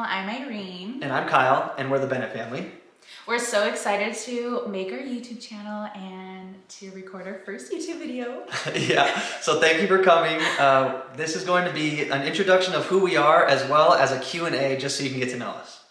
channel. I'm Irene. And I'm Kyle, and we're the Bennett family. We're so excited to make our YouTube channel and to record our first YouTube video. Yeah, so thank you for coming. This is going to be an introduction of who we are as well as a Q&A just so you can get to know us.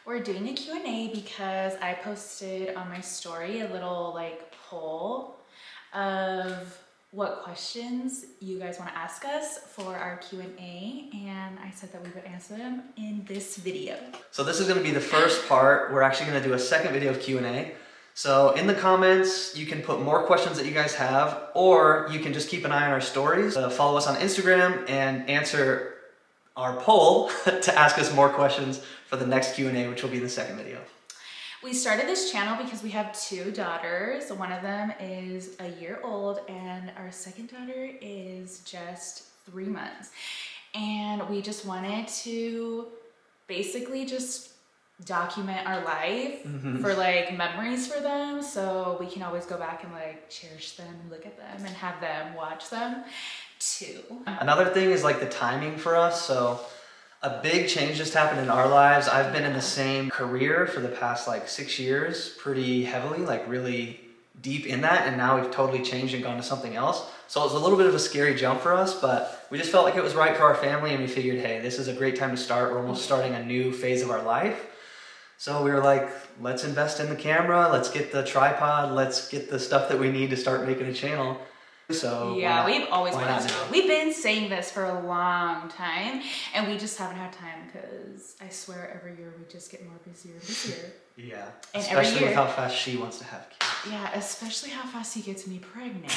We're doing a Q&A because I posted on my story a little poll of what questions you guys want to ask us for our Q&A, and I said that we would answer them in this video. So this is going to be the first part. We're actually going to do a second video of Q&A. So in the comments, you can put more questions that you guys have, or you can just keep an eye on our stories. Follow us on Instagram and answer our poll to ask us more questions for the next Q&A, which will be the second video. We started this channel because we have two daughters. One of them is a year old and our second daughter is just 3 months. And we just wanted to basically just document our life for memories for them, so we can always go back and cherish them, look at them, and have them watch them too. Another thing is the timing for us. So a big change just happened in our lives. I've been in the same career for the past 6 years, pretty heavily, really deep in that, and now we've totally changed and gone to something else. So it was a little bit of a scary jump for us, but we just felt like it was right for our family, and we figured, hey, this is a great time to start. We're almost starting a new phase of our life. So we were like, let's invest in the camera, let's get the tripod, let's get the stuff that we need to start making a channel. So yeah, we've always wanted to. We've been saying this for a long time, and we just haven't had time because I swear every year we just get more busier and busier. Yeah, and especially with how fast she wants to have kids. Yeah, especially how fast he gets me pregnant.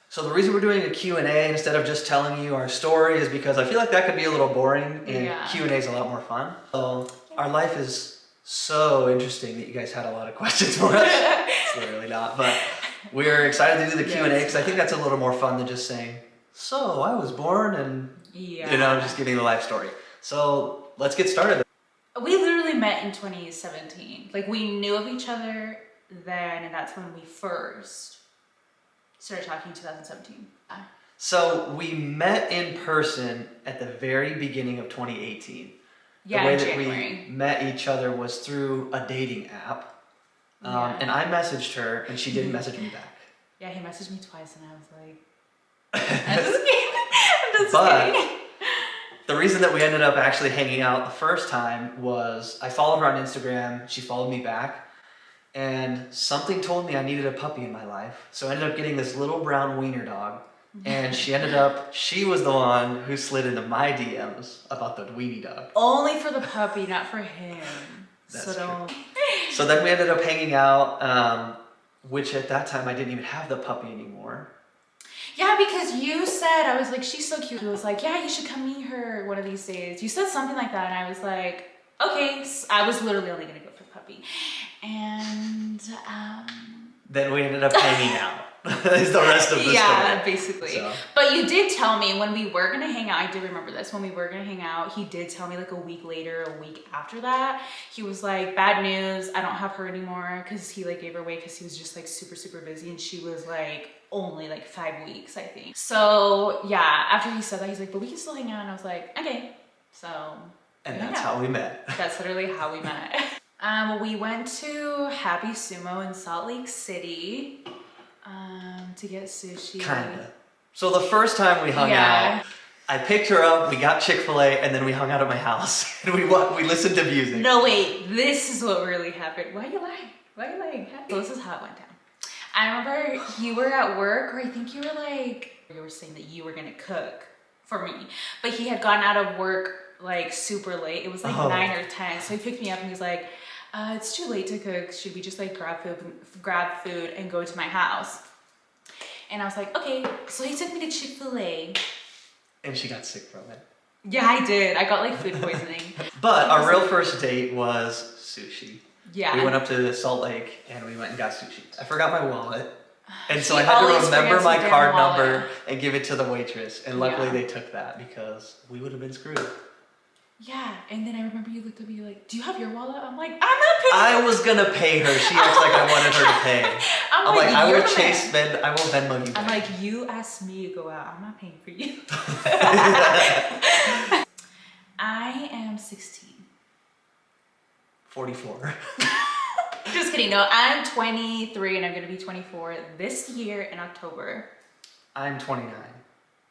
So the reason we're doing a Q&A instead of just telling you our story is because I feel like that could be a little boring, and Q&A is a lot more fun. So our life is so interesting that you guys had a lot of questions for us. It's literally not, but we're excited to do the Q&A because I think that's a little more fun than just saying, so I was born, and just giving the life story. So let's get started. We literally met in 2017. We knew of each other then, and that's when we first started talking in 2017. So we met in person at the very beginning of 2018. Yeah, the way in that January. we met each other was through a dating app. And I messaged her, and she didn't message me back. Yeah, he messaged me twice, and I was like, I'm just kidding. But the reason that we ended up actually hanging out the first time was I followed her on Instagram, she followed me back, and something told me I needed a puppy in my life. So I ended up getting this little brown wiener dog, and she was the one who slid into my DMs about the weenie dog. Only for the puppy, not for him. That's true. So then we ended up hanging out, which at that time I didn't even have the puppy anymore. Yeah, because you said, I was like, she's so cute. He was like, yeah, you should come meet her one of these days. You said something like that, and I was like, okay. So I was literally only gonna go for the puppy. And then we ended up hanging out. Is the rest of the story. Yeah, basically. So. But you did tell me when we were gonna hang out, I do remember this, when we were gonna hang out, he did tell me a week later, a week after that, he was like, bad news, I don't have her anymore, because he gave her away because he was just super, super busy, and she was only 5 weeks, I think. So yeah, after he said that, he's like, but we can still hang out, and I was like, okay. So. And that's how we met. That's literally how we met. We went to Happy Sumo in Salt Lake City. To get sushi. Kinda. So the first time we hung out, I picked her up, we got Chick-fil-A, and then we hung out at my house. And we listened to music. No, wait. This is what really happened. Why are you lying? Why are you lying? So this is how it went down. I remember you were at work, or I think you were saying that you were going to cook for me. But he had gotten out of work super late. It was 9 or 10. So he picked me up and he's like, it's too late to cook. Should we just grab food and go to my house? And I was like, okay. So he took me to Chick-fil-A. And she got sick from it. Yeah, I did. I got food poisoning. But our real first date was sushi. Yeah. We went up to Salt Lake and we went and got sushi. I forgot my wallet. And so I had to remember my card number and give it to the waitress. And luckily they took that because we would have been screwed. Yeah, and then I remember you looked at me like, do you have your wallet? I'm like, I'm not paying. I was gonna pay her. She acts like I wanted her to pay. I'm like, I will I will Venmo you back. I'm like, you asked me to go out. I'm not paying for you. I am 16. 44. Just kidding. No, I'm 23 and I'm going to be 24 this year in October. I'm 29,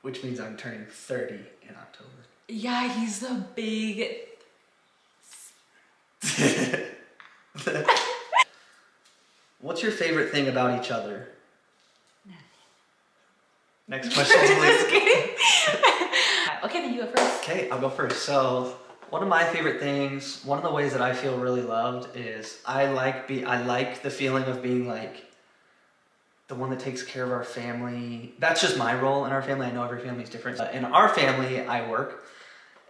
which means I'm turning 30 in October. Yeah, he's the big... What's your favorite thing about each other? Nothing. Next question, Just please. kidding. Okay, then you go first. Okay, I'll go first. So, one of my favorite things, one of the ways that I feel really loved is I like the feeling of being like the one that takes care of our family. That's just my role in our family. I know every family is different. In our family, I work,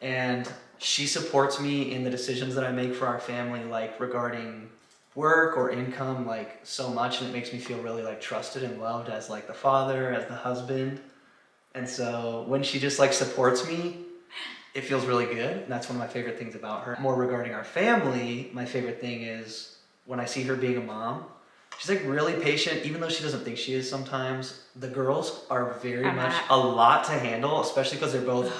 and she supports me in the decisions that I make for our family, like regarding work or income, like so much, and it makes me feel really like trusted and loved as like the father, as the husband. And so when she just like supports me, it feels really good. And that's one of my favorite things about her. More regarding our family, my favorite thing is when I see her being a mom. She's like really patient, even though she doesn't think she is sometimes. The girls are very much a lot to handle, especially because they're both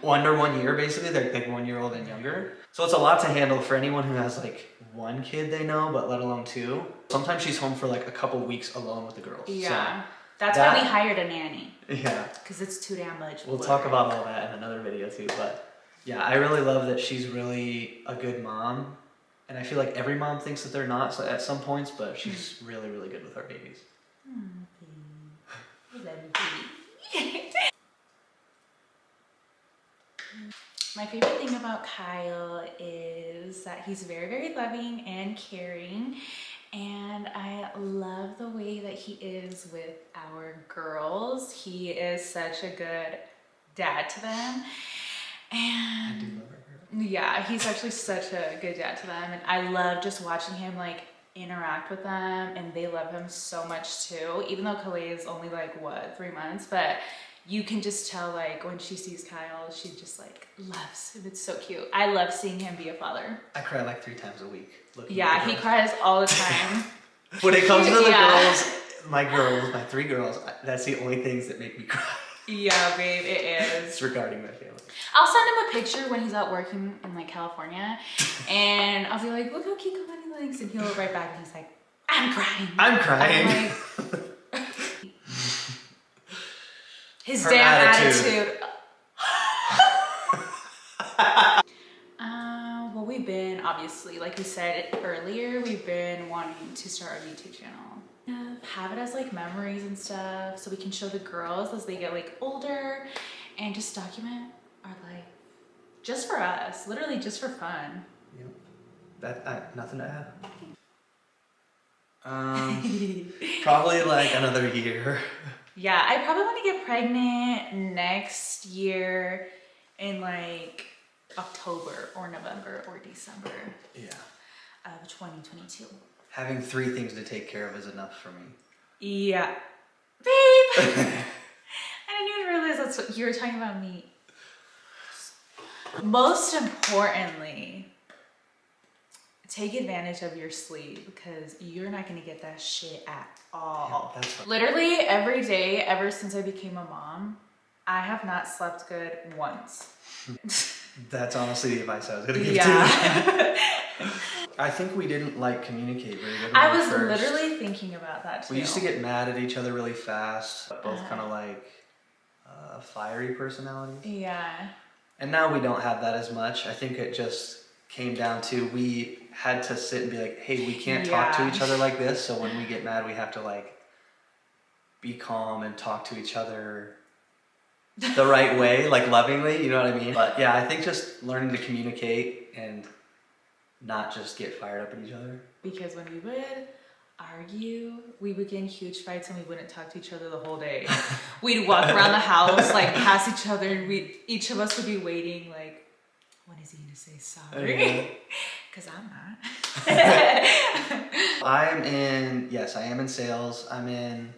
under 1 year basically. They're like 1 year old and younger. So it's a lot to handle for anyone who has like one kid they know, but let alone two. Sometimes she's home for like a couple weeks alone with the girls. Yeah. So that's why we hired a nanny. Yeah. Because it's too damn much. We'll talk about all that in another video too. But yeah, I really love that she's really a good mom. And I feel like every mom thinks that they're not at some points, but she's really, really good with our babies. I love you, baby. My favorite thing about Kyle is that he's very, very loving and caring. And I love the way that he is with our girls. He is such a good dad to them. And I do love her. yeah, he's actually such a good dad to them. And I love just watching him like interact with them, and they love him so much too. Even though Kalei is only like, what, 3 months, but you can just tell like when she sees Kyle, she just like loves him. It's so cute. I love seeing him be a father. I cry like 3 times a week. Yeah, he cries all the time. When it comes to the girls, my 3 girls, that's the only things that make me cry. Yeah, babe, it is. It's regarding my family. I'll send him a picture when he's out working in like California, and I'll be like, look how cute Kalani looks, and he'll write back and he's like, I'm crying. I'm crying. I'm like, his Her damn attitude. Well, we've been, obviously, like we said earlier, we've been wanting to start our YouTube channel. Have it as like memories and stuff, so we can show the girls as they get like older, and just document our life. Just for us, literally just for fun. Yep. Nothing to add. Probably like another year. Yeah, I probably want to get pregnant next year in like October or November or December. Yeah. Of 2022. Having 3 things to take care of is enough for me. Yeah. Babe! I didn't even realize that's what you were talking about me. Most importantly, take advantage of your sleep, because you're not going to get that shit at all. Yeah, that's literally every day ever since I became a mom, I have not slept good once. That's honestly the advice I was going to give Yeah. too. I think we didn't like communicate very good. I was literally thinking about that too. We used to get mad at each other really fast, both kind of like fiery personalities. Yeah. And now we don't have that as much. I think it just came down to we had to sit and be like, hey, we can't talk to each other like this. So when we get mad, we have to like be calm and talk to each other the right way, like lovingly, you know what I mean? But yeah, I think just learning to communicate and not just get fired up at each other. Because when we would argue, we would get in huge fights and we wouldn't talk to each other the whole day. We'd walk around the house, like past each other, and each of us would be waiting, like, when is he gonna say sorry? Because I'm not. I am in sales. I'm in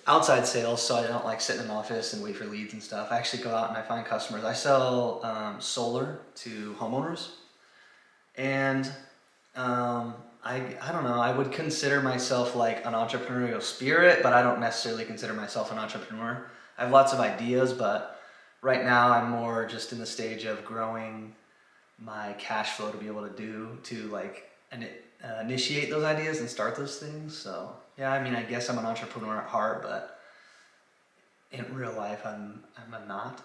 outside sales, so I don't like sit in an office and wait for leads and stuff. I actually go out and I find customers. I sell solar to homeowners, and I don't know, I would consider myself like an entrepreneurial spirit, but I don't necessarily consider myself an entrepreneur. I have lots of ideas, but right now I'm more just in the stage of growing my cash flow to be able to like initiate those ideas and start those things. So yeah, I mean, I guess I'm an entrepreneur at heart, but in real life I'm not.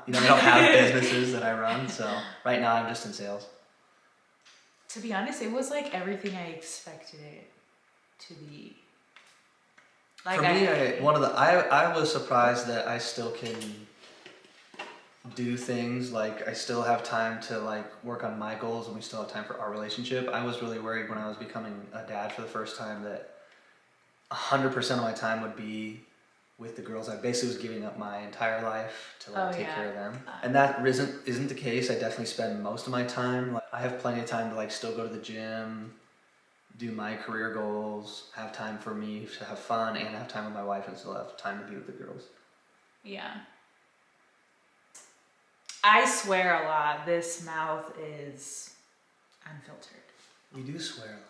You know, I don't have businesses that I run. So right now I'm just in sales. To be honest, it was like everything I expected it to be. Like For me, I was surprised that I still can do things. Like I still have time to like work on my goals, and we still have time for our relationship. I was really worried when I was becoming a dad for the first time that 100% of my time would be with the girls. I basically was giving up my entire life to like take care of them, and that isn't the case. I definitely spend most of my time. Like, I have plenty of time to like still go to the gym, do my career goals, have time for me to have fun, and have time with my wife, and still have time to be with the girls. Yeah. I swear a lot. This mouth is unfiltered. We do swear a lot.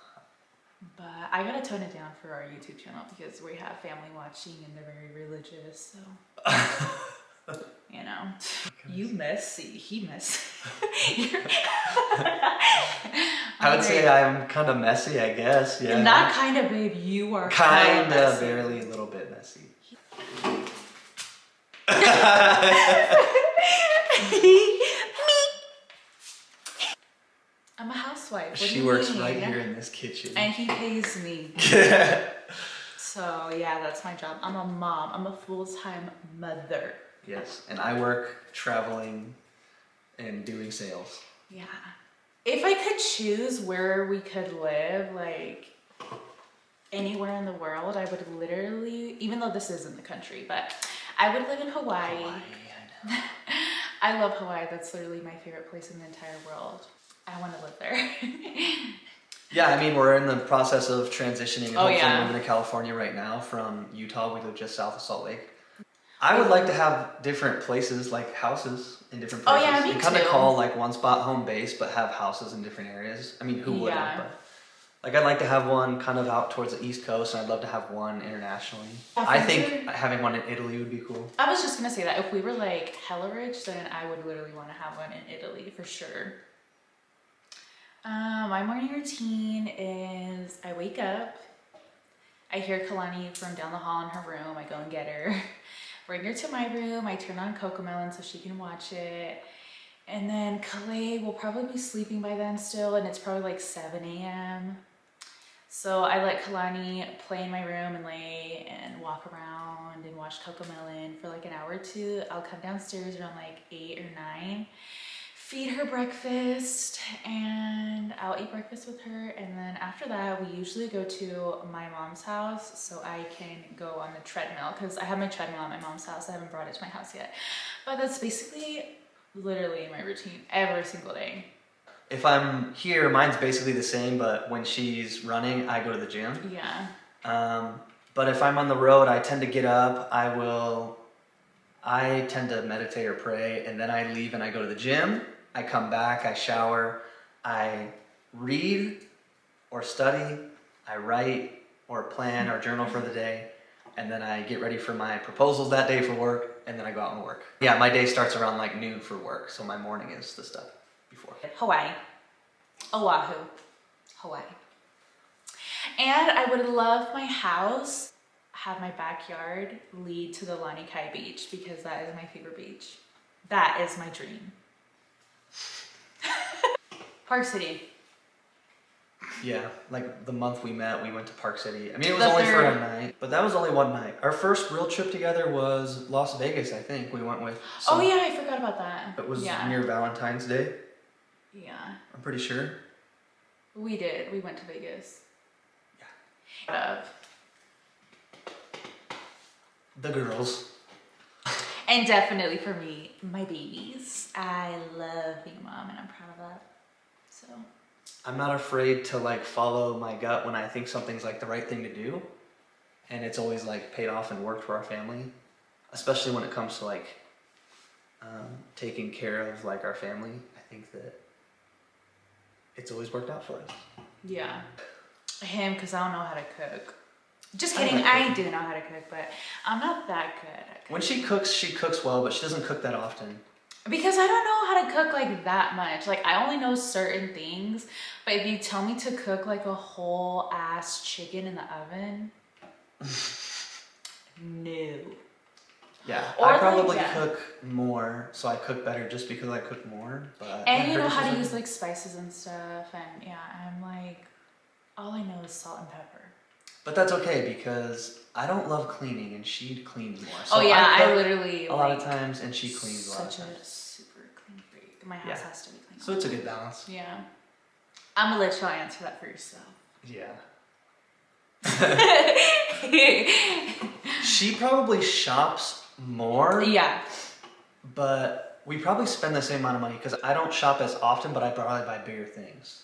But I gotta tone it down for our YouTube channel because we have family watching and they're very religious, so you know. You messy. He messy. I would say I'm kind of messy, I guess. Yeah. Not kind of, babe. You are kind of, barely, a little bit messy. I'm a housewife. What She works right here in this kitchen. And he pays me. So yeah, that's my job. I'm a mom. I'm a full-time mother. Yes, and I work traveling and doing sales. Yeah. If I could choose where we could live, like anywhere in the world, I would literally, even though this isn't the country, but I would live in Hawaii. Hawaii, I know. I love Hawaii. That's literally my favorite place in the entire world. I want to live there. Yeah, I mean, we're in the process of transitioning and hopefully moving to California right now from Utah. We live just south of Salt Lake. I would like to have different places, like houses in different places. Oh yeah, me and kind too. of call like one spot home base, but have houses in different areas. I mean, who wouldn't? But like, I'd like to have one kind of out towards the East Coast, and I'd love to have one internationally. I think having one in Italy would be cool. I was just gonna say that if we were like hella rich, then I would literally want to have one in Italy for sure. My morning routine is I wake up, I hear Kalani from down the hall in her room, I go and get her, bring her to my room, I turn on Cocomelon so she can watch it, and then Kalei will probably be sleeping by then still, and it's probably like 7 a.m. So I let Kalani play in my room and lay and walk around and watch Cocomelon for like an hour or two. I'll come downstairs around like 8 or 9. Feed her breakfast, and I'll eat breakfast with her, and then after that we usually go to my mom's house so I can go on the treadmill because I have my treadmill at my mom's house. I haven't brought it to my house yet, but that's basically literally my routine every single day. If I'm here, mine's basically the same, but when she's running, I go to the gym. Yeah. But if I'm on the road, I tend to get up, I tend to meditate or pray, and then I leave and I go to the gym. I come back, I shower, I read or study, I write or plan or journal for the day, and then I get ready for my proposals that day for work, and then I go out and work. Yeah, my day starts around like noon for work, so my morning is the stuff before. Hawaii. Oahu. Hawaii. And I would love my house, have my backyard lead to the Lanikai beach because that is my favorite beach. That is my dream. Park City. Yeah, like the month we met, we went to Park City. I mean, it was only for a night, but that was only one night. Our first real trip together was Las Vegas, I think. We went with Oh yeah, I forgot about that. It was near Valentine's Day. Yeah. I'm pretty sure. We did. We went to Vegas. Yeah. The girls. And definitely for me, my babies. I love being a mom and I'm proud of that. So I'm not afraid to like follow my gut when I think something's like the right thing to do. And it's always like paid off and worked for our family. Especially when it comes to like taking care of like our family. I think that it's always worked out for us. Yeah. Him, because I don't know how to cook. Just kidding, I do know how to cook, but I'm not that good at cooking. When she cooks well, but she doesn't cook that often. Because I don't know how to cook like that much. Like I only know certain things, but if you tell me to cook like a whole ass chicken in the oven, no. Yeah, Or I probably like, cook more, so I cook better just because I cook more. But and you know how to use like spices and stuff, and yeah, I'm like, all I know is salt and pepper. But that's okay because I don't love cleaning, and she cleans more. So oh yeah, I I literally a lot of times, and she cleans a lot of such times. a super clean freak. My house has to be clean. So it's a good balance. Yeah, I'm gonna let y'all answer that for yourself. Yeah. She probably shops more. Yeah. But we probably spend the same amount of money because I don't shop as often, but I probably buy bigger things.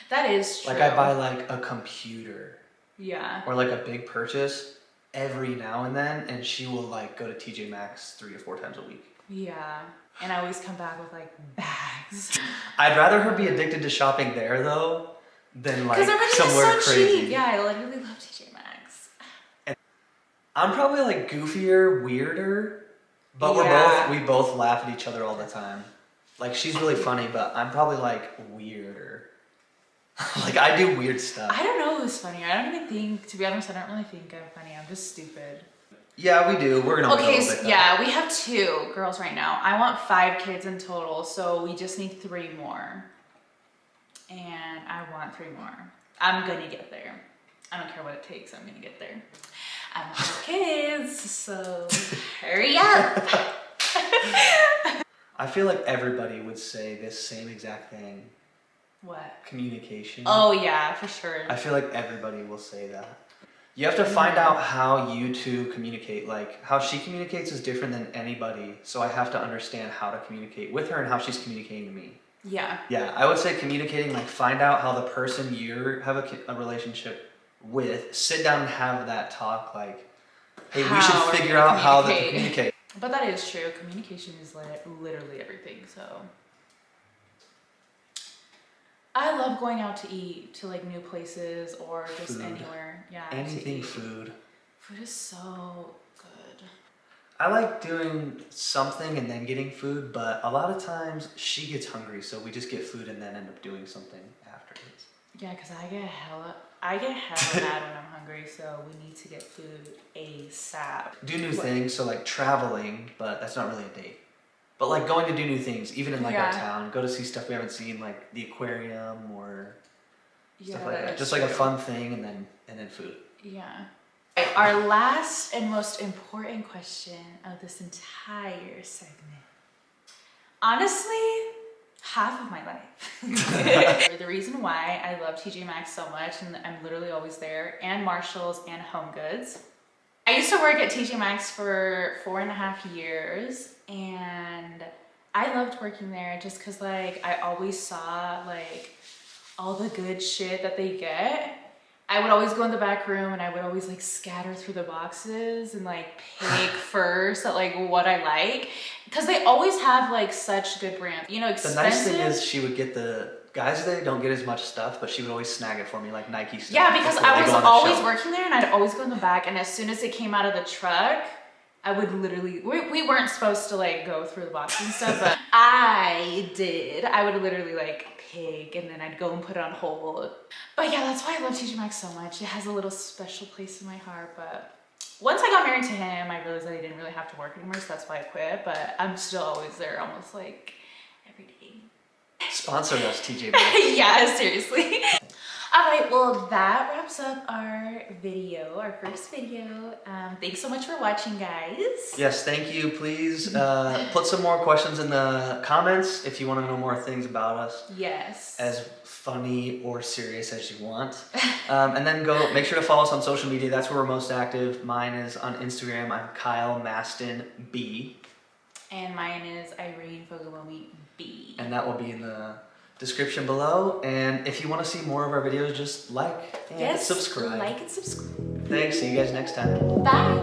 That is true. Like I buy like a computer. Yeah. Or like a big purchase every now and then, and she will like go to TJ Maxx 3 to 4 times a week. Yeah. And I always come back with like bags. I'd rather her be addicted to shopping there though than like somewhere is so crazy. Cheap. Yeah, I literally love TJ Maxx. And I'm probably like goofier, weirder, but we both laugh at each other all the time. Like she's really funny, but I'm probably like weirder. Like I do weird stuff. I don't know who's funny. I don't even think, to be honest, I don't really think I'm funny. I'm just stupid. Yeah, we do. We're gonna okay, so yeah, we have 2 girls right now. I want 5 kids in total, so we just need 3 more. And I want 3 more. I'm gonna get there. I don't care what it takes. I'm gonna get there. I want 4 kids, so hurry up. I feel like everybody would say this same exact thing. What? Communication. Oh yeah, for sure. I feel like everybody will say that. You have to find out how you two communicate. Like how she communicates is different than anybody, so I have to understand how to communicate with her and how she's communicating to me. Yeah. Yeah, I would say communicating, like find out how the person you have a relationship with, sit down and have that talk like, hey, we should figure out how to communicate. But that is true. Communication is like literally everything, so. I love going out to eat to like new places or just anywhere. Yeah. Anything food. Food is so good. I like doing something and then getting food, but a lot of times she gets hungry, so we just get food and then end up doing something afterwards. Yeah, because I get hella mad when I'm hungry, so we need to get food ASAP. Do new things, so like traveling, but that's not really a date. But like going to do new things, even in like our town, go to see stuff we haven't seen, like the aquarium or stuff like that. Just like a fun thing and then food. Yeah. Our last and most important question of this entire segment. Honestly, half of my life. The reason why I love TJ Maxx so much, and I'm literally always there, and Marshalls and Home Goods. I used to work at TJ Maxx for 4.5 years, and I loved working there just because like I always saw like all the good shit that they get. I would always go in the back room and I would always like scatter through the boxes and like pick first at like what I like, because they always have like such good brands, you know, expensive. The nice thing is she would get the guys there don't get as much stuff, but she would always snag it for me, like Nike stuff. Yeah, because I was always working there and I'd always go in the back, and as soon as it came out of the truck, I would literally, we weren't supposed to like go through the boxes and stuff, but I did. I would literally like pick and then I'd go and put it on hold. But yeah, that's why I love TJ Maxx so much. It has a little special place in my heart, but once I got married to him, I realized that I didn't really have to work anymore, so that's why I quit, but I'm still always there almost like every day. Sponsor us, TJ Maxx. Yeah, seriously. All right, well, that wraps up our video, our first video. Thanks so much for watching, guys. Yes, thank you. Please put some more questions in the comments if you want to know more things about us. Yes. As funny or serious as you want. And then make sure to follow us on social media. That's where we're most active. Mine is on Instagram. I'm Kyle Maston B. And mine is Irene Fogalomie B. And that will be in the description below, and if you want to see more of our videos, just like and subscribe. Like and subscribe. Thanks, see you guys next time. Bye.